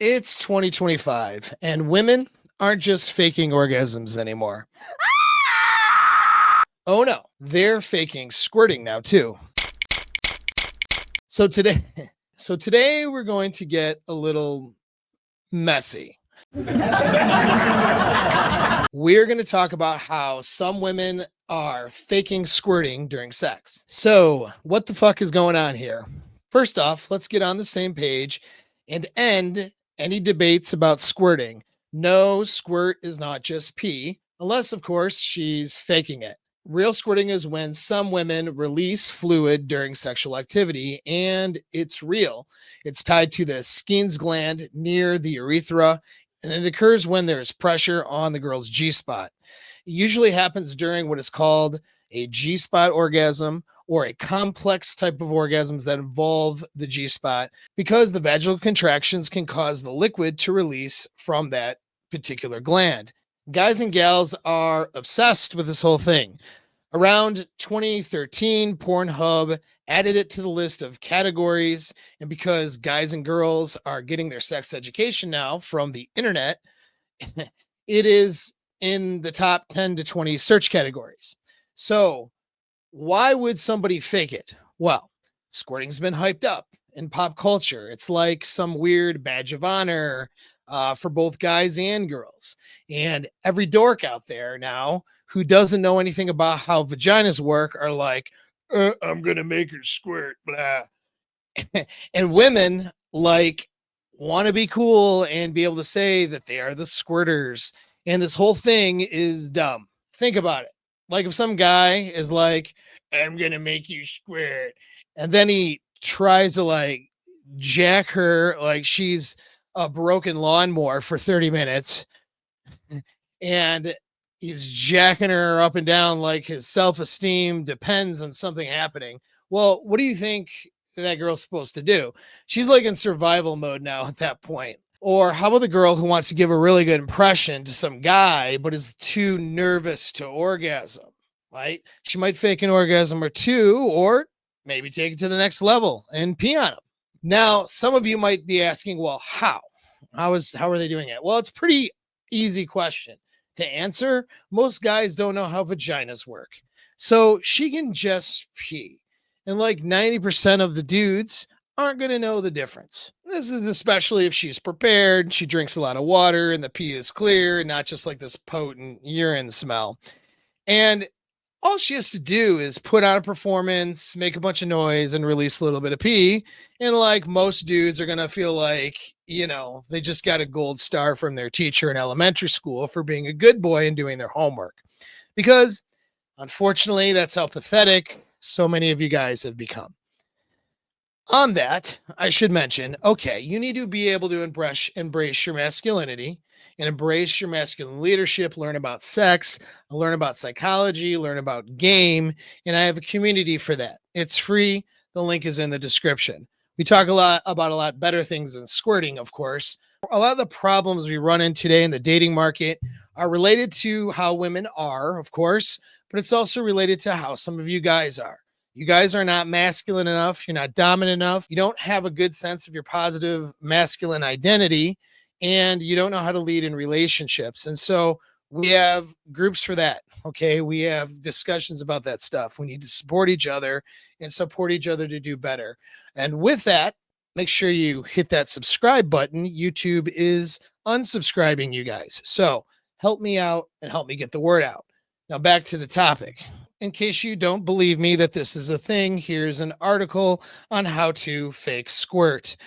It's 2025, and women aren't just faking orgasms anymore. Oh no, they're faking squirting now too. So today, so today we're going to get a little messy. We're going to talk about how some women are faking squirting during sex. So, what the fuck is going on here? First off, let's get on the same page and end any debates about squirting. No, squirt is not just pee, unless, of course, she's faking it. Real squirting is when some women release fluid during sexual activity, and it's real. It's tied to the Skene's gland near the urethra, and it occurs when there is pressure on the girl's G spot. It usually happens during what is called a G spot orgasm or a complex type of orgasms that involve the G spot because the vaginal contractions can cause the liquid to release from that particular gland. Guys and gals are obsessed with this whole thing. Around 2013, Pornhub added it to the list of categories. And because guys and girls are getting their sex education now from the internet, it is in the top 10 to 20 search categories. So, why would somebody fake it? Well, squirting's been hyped up in pop culture. It's like some weird badge of honor for both guys and girls. And every dork out there now who doesn't know anything about how vaginas work are like, I'm going to make her squirt, blah. And women like want to be cool and be able to say that they are the squirters. And this whole thing is dumb. Think about it. Like if some guy is like, I'm going to make you squirt. And then he tries to like jack her like she's a broken lawnmower for 30 minutes and he's jacking her up and down like his self-esteem depends on something happening. Well, what do you think that girl's supposed to do? She's like in survival mode now at that point. Or how about the girl who wants to give a really good impression to some guy but is too nervous to orgasm, right? She might fake an orgasm or two, or maybe take it to the next level and pee on him. Now, some of you might be asking, well, how? How are they doing it? Well, it's a pretty easy question to answer. Most guys don't know how vaginas work. So she can just pee. And like 90% of the dudes aren't going to know the difference. This is especially if she's prepared, she drinks a lot of water, and the pee is clear, and not just like this potent urine smell. And all she has to do is put on a performance, make a bunch of noise, and release a little bit of pee. And like most dudes are going to feel like, they just got a gold star from their teacher in elementary school for being a good boy and doing their homework. Because unfortunately, that's how pathetic so many of you guys have become. On that, I should mention, okay, you need to be able to embrace your masculinity and embrace your masculine leadership, learn about sex, learn about psychology, learn about game, and I have a community for that. It's free. The link is in the description. We talk a lot about a lot better things than squirting, of course. A lot of the problems we run in today in the dating market are related to how women are, of course, but it's also related to how some of you guys are. You guys are not masculine enough. You're not dominant enough. You don't have a good sense of your positive masculine identity, and you don't know how to lead in relationships. And so we have groups for that. Okay. We have discussions about that stuff. We need to support each other and support each other to do better. And with that, make sure you hit that subscribe button. YouTube is unsubscribing you guys. So help me out and help me get the word out. Now back to the topic. In case you don't believe me that this is a thing, here's an article on how to fake squirt.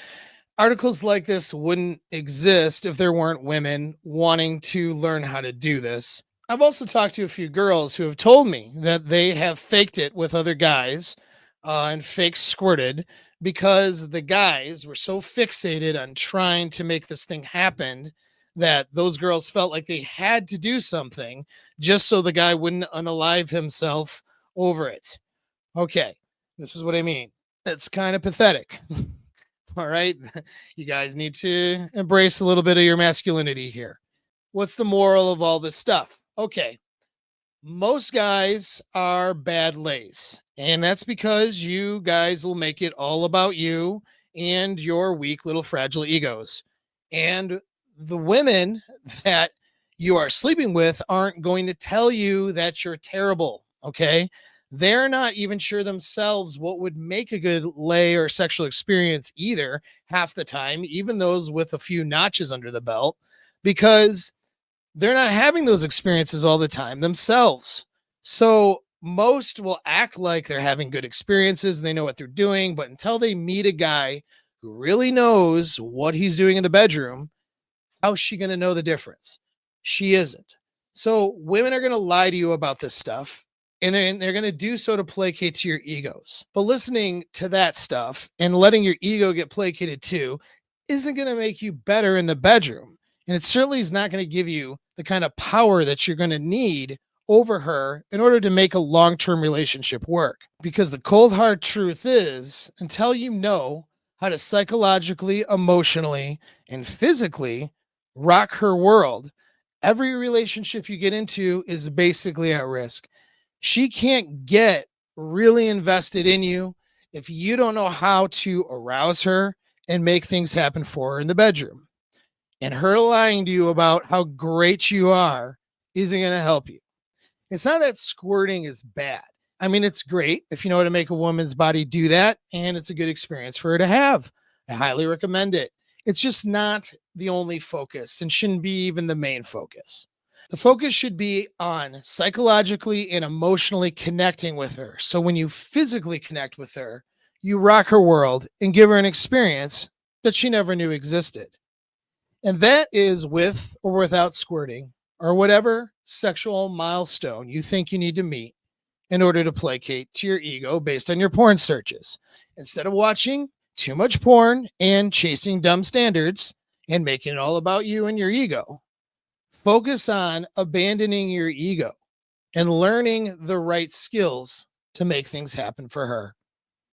Articles like this wouldn't exist if there weren't women wanting to learn how to do this. I've also talked to a few girls who have told me that they have faked it with other guys and fake squirted because the guys were so fixated on trying to make this thing happen that those girls felt like they had to do something just so the guy wouldn't unalive himself over it. Okay, this is what I mean. It's kind of pathetic. All right. You guys need to embrace a little bit of your masculinity here. What's the moral of all this stuff? Okay. Most guys are bad lays, and that's because you guys will make it all about you and your weak little fragile egos. And the women that you are sleeping with aren't going to tell you that you're terrible. Okay. They're not even sure themselves what would make a good lay or sexual experience either, half the time, even those with a few notches under the belt, because they're not having those experiences all the time themselves. So most will act like they're having good experiences and they know what they're doing, but until they meet a guy who really knows what he's doing in the bedroom, how's she going to know the difference? She isn't. So women are going to lie to you about this stuff, and they're going to do so to placate to your egos. But listening to that stuff and letting your ego get placated too isn't going to make you better in the bedroom. And it certainly is not going to give you the kind of power that you're going to need over her in order to make a long-term relationship work. Because the cold hard truth is, until you know how to psychologically, emotionally, and physically rock her world, every relationship you get into is basically at risk. She can't get really invested in you if you don't know how to arouse her and make things happen for her in the bedroom. And her lying to you about how great you are isn't going to help you. It's not that squirting is bad. I mean, it's great if you know how to make a woman's body do that, and it's a good experience for her to have. I highly recommend it. It's just not the only focus and shouldn't be even the main focus. The focus should be on psychologically and emotionally connecting with her. So when you physically connect with her, you rock her world and give her an experience that she never knew existed. And that is with or without squirting or whatever sexual milestone you think you need to meet in order to placate to your ego based on your porn searches. Instead of watching too much porn and chasing dumb standards and making it all about you and your ego, focus on abandoning your ego and learning the right skills to make things happen for her.